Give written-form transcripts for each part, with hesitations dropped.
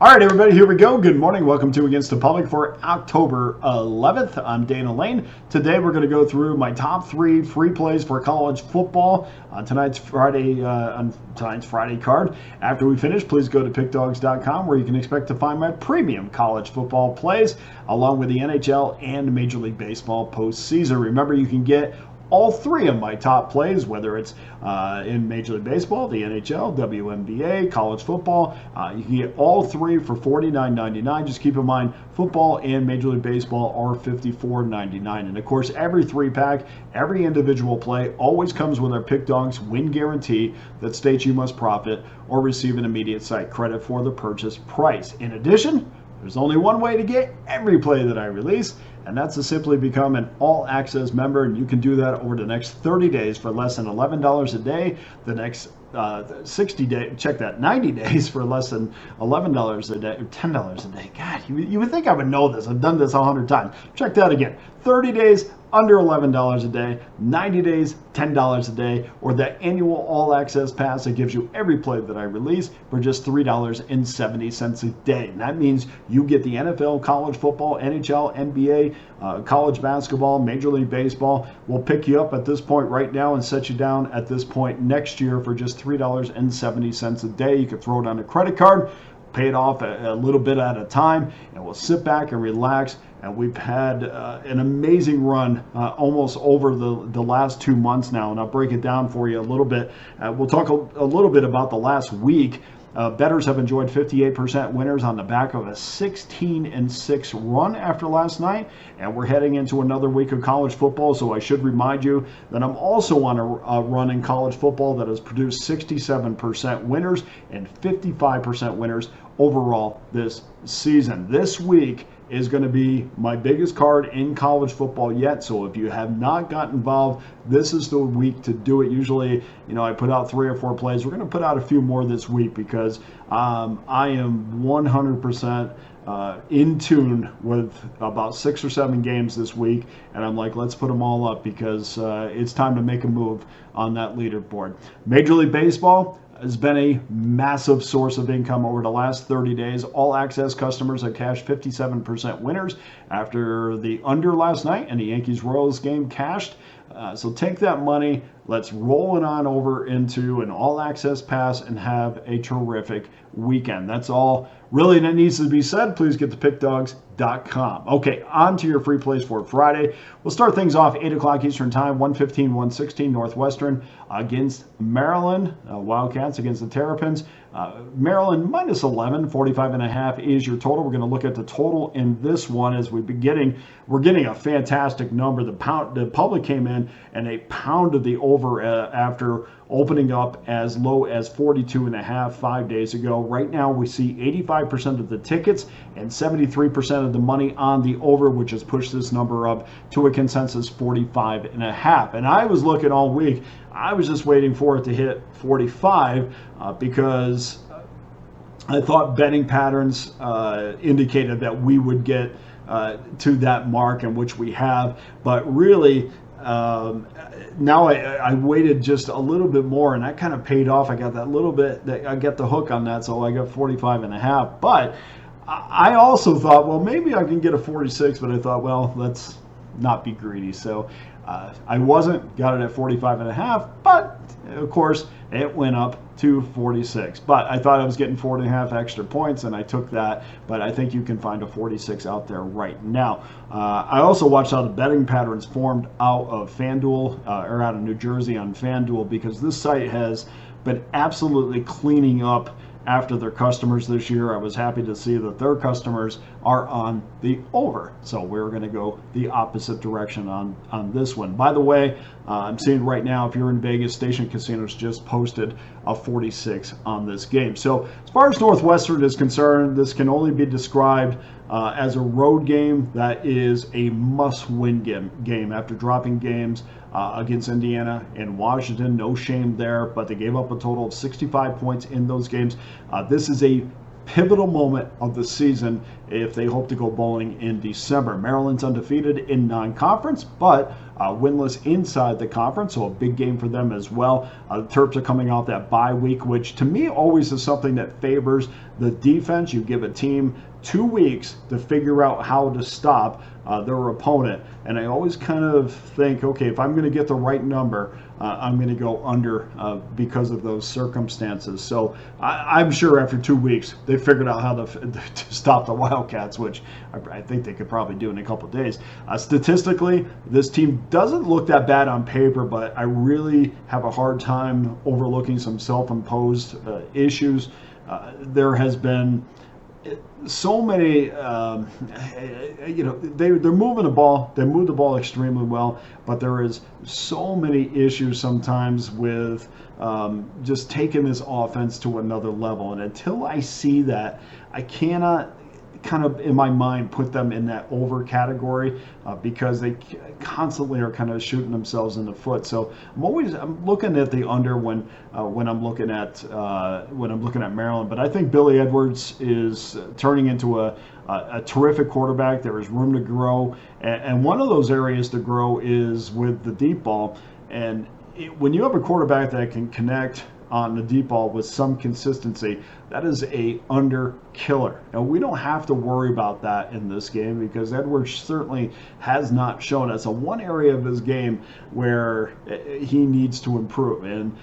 All right, everybody, here we go. Good morning. Welcome to Against the Public for October 11th. I'm Dana Lane. Today, we're going to go through my top 3 free plays for college football. Tonight's Friday card. After we finish, please go to Pickdawgz.com where you can expect to find my premium college football plays along with the NHL and Major League Baseball postseason. Remember, you can get all 3 of my top plays, whether it's in Major League Baseball, the NHL, WNBA, college football. You can get all 3 for $49.99. Just keep in mind, football and Major League Baseball are $54.99. And of course, every 3-pack, every individual play always comes with our Pick Dawgz win guarantee that states you must profit or receive an immediate site credit for the purchase price. In addition, there's only one way to get every play that I release, and that's to simply become an all-access member, and you can do that over the next 30 days for less than $11 a day. The next 90 days for less than $11 a day, or $10 a day. God, you would think I would know this. I've done this 100 times. Check that again. 30 days, under $11 a day, 90 days, $10 a day, or that annual all-access pass that gives you every play that I release for just $3.70 a day. And that means you get the NFL, college football, NHL, NBA, college basketball, Major League Baseball. We'll pick you up at this point right now and set you down at this point next year for just $3.70 a day. You can throw it on a credit card, pay it off a little bit at a time, and we'll sit back and relax. And we've had an amazing run almost over the last 2 months now, and I'll break it down for you a little bit. We'll talk a little bit about the last week. Bettors have enjoyed 58% winners on the back of a 16-6 run after last night, and we're heading into another week of college football, so I should remind you that I'm also on a run in college football that has produced 67% winners and 55% winners overall this season. This week is going to be my biggest card in college football yet. So if you have not gotten involved, this is the week to do it. Usually, I put out 3 or 4 plays. We're going to put out a few more this week because I am 100% in tune with about 6 or 7 games this week. And I'm like, let's put them all up because it's time to make a move on that leaderboard. Major League Baseball has been a massive source of income over the last 30 days. All access customers have cashed 57% winners after the under last night and the Yankees-Royals game cashed. So take that money, let's roll it on over into an all-access pass and have a terrific weekend. That's all really that needs to be said. Please get to Pickdawgz.com. Okay, on to your free plays for Friday. We'll start things off 8 o'clock Eastern Time, 1:15, 1:16, Northwestern against Maryland. Wildcats against the Terrapins. Maryland minus 11, 45.5 is your total. We're going to look at the total in this one as we're getting a fantastic number. The public came in and they pounded the over after opening up as low as 42.5 5 days ago. Right now we see 85% of the tickets and 73% of the money on the over, which has pushed this number up to a consensus 45.5. And I was looking all week. I was just waiting for it to hit 45 because I thought betting patterns indicated that we would get to that mark, in which we have. But really, now I waited just a little bit more, and that kind of paid off. I got that little bit, I got the hook on that, so I got 45.5. But I also thought, well, maybe I can get a 46, but I thought, well, let's not be greedy. So I got it at 45.5, but of course it went up to 46. But I thought I was getting 4.5 extra points, and I took that. But I think you can find a 46 out there right now. I also watched how the betting patterns formed out of FanDuel, or out of New Jersey on FanDuel, because this site has been absolutely cleaning up after their customers this year. I was happy to see that their customers are on the over. So we're going to go the opposite direction on this one. By the way, I'm seeing right now, if you're in Vegas, Station Casinos just posted a 46 on this game. So as far as Northwestern is concerned, this can only be described as a road game that is a must-win game after dropping games against Indiana and Washington. No shame there, but they gave up a total of 65 points in those games. This is a pivotal moment of the season if they hope to go bowling in December. Maryland's undefeated in non-conference, but winless inside the conference, so a big game for them as well. The Terps are coming off that bye week, which to me always is something that favors the defense. You give a team 2 weeks to figure out how to stop their opponent. And I always kind of think, okay, if I'm going to get the right number, I'm going to go under because of those circumstances. So I'm sure after 2 weeks, they figured out how to stop the Wildcats, which I think they could probably do in a couple of days. Statistically, this team doesn't look that bad on paper, but I really have a hard time overlooking some self-imposed issues. There has been so many, they're moving the ball. They move the ball extremely well, but there is so many issues sometimes with just taking this offense to another level. And until I see that, I cannot kind of in my mind put them in that over category because they constantly are kind of shooting themselves in the foot. So I'm looking at the under when I'm looking at Maryland. But I think Billy Edwards is turning into a terrific quarterback. There is room to grow, and one of those areas to grow is with the deep ball. And when you have a quarterback that can connect on the deep ball with some consistency, that is a under killer. Now, we don't have to worry about that in this game because Edwards certainly has not shown us a one area of his game where he needs to improve. And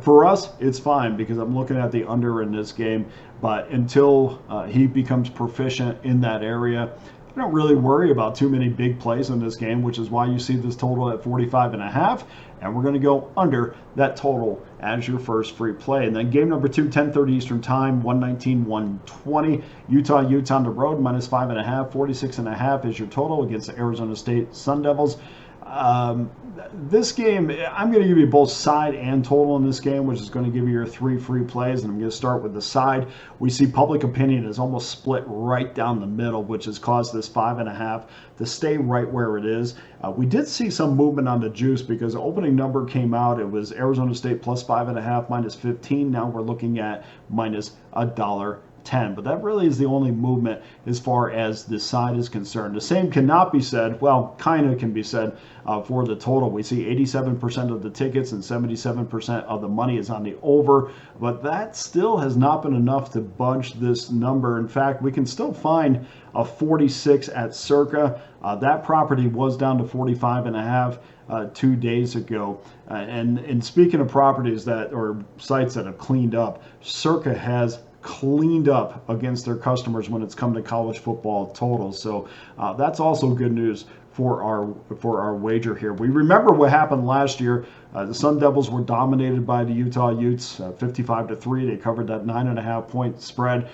for us, it's fine because I'm looking at the under in this game. But until he becomes proficient in that area, I don't really worry about too many big plays in this game, which is why you see this total at 45.5. And we're going to go under that total as your first free play. And then game number 2, 10:30 Eastern Time, 119-120. Utah on the road, -5.5. 46.5 is your total against the Arizona State Sun Devils. This game, I'm going to give you both side and total in this game, which is going to give you your 3 free plays. And I'm going to start with the side. We see public opinion is almost split right down the middle, which has caused this 5.5 to stay right where it is. We did see some movement on the juice because the opening number came out. It was Arizona State plus 5.5, -15. Now we're looking at -$1.10. But that really is the only movement as far as the side is concerned. The same cannot be said, well, kind of can be said for the total. We see 87% of the tickets and 77% of the money is on the over, but that still has not been enough to budge this number. In fact, we can still find a 46 at Circa. That property was down to 45.5 2 days ago. And speaking of properties that or sites that have cleaned up, Circa has cleaned up against their customers when it's come to college football totals. So that's also good news for our wager here. We remember what happened last year. The Sun Devils were dominated by the Utah Utes, 55-3. They covered that 9.5 point spread,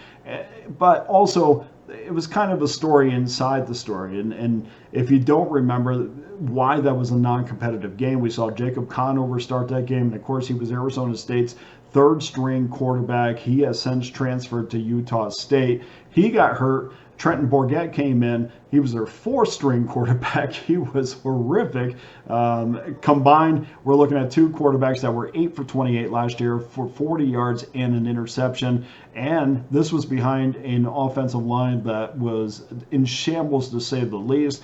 but also it was kind of a story inside the story. And if you don't remember why that was a non-competitive game, we saw Jacob Conover start that game, and of course he was Arizona State's third-string quarterback. He has since transferred to Utah State. He got hurt. Trenton Bourguet came in. He was their fourth-string quarterback. He was horrific. Combined, we're looking at 2 quarterbacks that were 8 for 28 last year for 40 yards and an interception. And this was behind an offensive line that was in shambles, to say the least.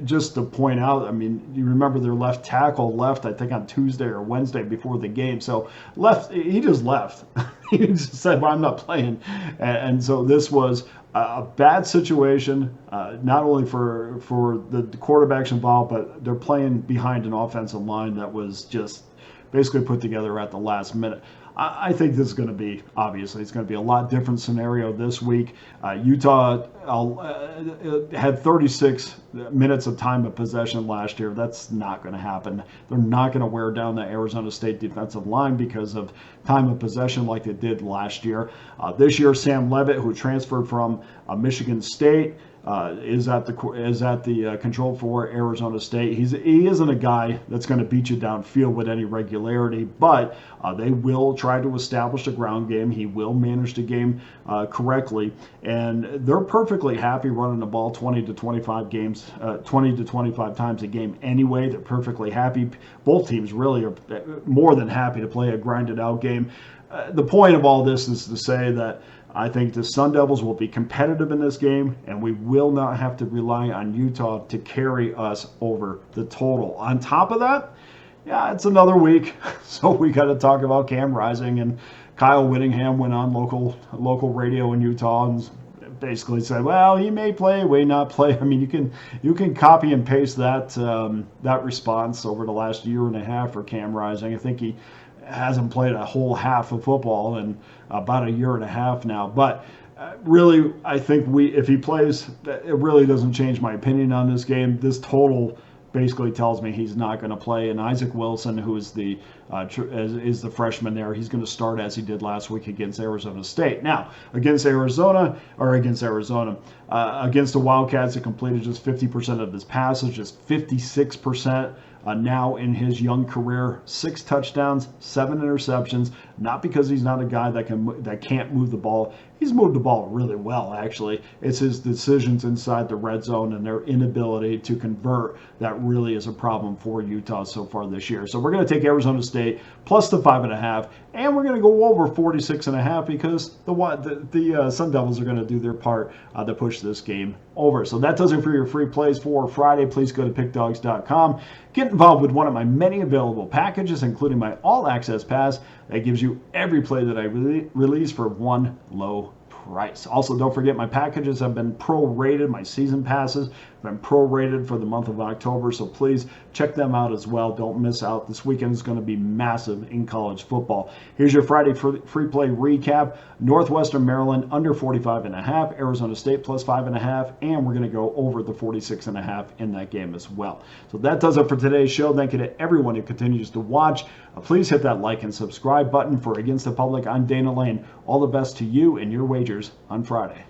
Just to point out, I mean, you remember their left tackle left, I think, on Tuesday or Wednesday before the game. So he just left. He just said, well, I'm not playing. And so this was a bad situation, not only for the quarterbacks involved, but they're playing behind an offensive line that was just basically put together at the last minute. I think this is going to be, obviously, it's going to be a lot different scenario this week. Utah had 36 minutes of time of possession last year. That's not going to happen. They're not going to wear down the Arizona State defensive line because of time of possession like they did last year. This year, Sam Leavitt, who transferred from Michigan State, is at the control for Arizona State. He isn't a guy that's going to beat you downfield with any regularity, but they will try to establish a ground game. He will manage the game correctly, and they're perfectly happy running the ball 20 to 25 times a game anyway. They're perfectly happy. Both teams really are more than happy to play a grinded out game. The point of all this is to say that I think the Sun Devils will be competitive in this game, and we will not have to rely on Utah to carry us over the total. On top of that, yeah, it's another week, so we got to talk about Cam Rising, and Kyle Whittingham went on local radio in Utah and basically said, well, he may play, may not play. I mean, you can copy and paste that response over the last year and a half for Cam Rising. I think he hasn't played a whole half of football in about a year and a half now. But really, I think if he plays, it really doesn't change my opinion on this game. This total basically tells me he's not going to play. And Isaac Wilson, who is the freshman there, he's going to start as he did last week against Arizona State. Now, against the Wildcats, he completed just 50% of his passes, just 56%. Now in his young career, 6 touchdowns, 7 interceptions. Not because he's not a guy that can't move the ball. He's moved the ball really well, actually. It's his decisions inside the red zone and their inability to convert that really is a problem for Utah so far this year. So we're going to take Arizona State plus the 5.5, and we're going to go over 46.5 because the Sun Devils are going to do their part to push this game over. So that does it for your free plays for Friday. Please go to pickdawgz.com. Get involved with one of my many available packages, including my all-access pass that gives you every play that I release for one low price. Also, don't forget my packages have been prorated. My season passes have been prorated for the month of October, so please check them out as well. Don't miss out. This weekend is going to be massive in college football. Here's your Friday free play recap. Northwestern Maryland under 45.5, Arizona State plus 5.5, and we're going to go over the 46.5 in that game as well. So that does it for today's show. Thank you to everyone who continues to watch. Please hit that like and subscribe button for Against the Public. I'm Dana Lane. All the best to you and your wagers on Friday.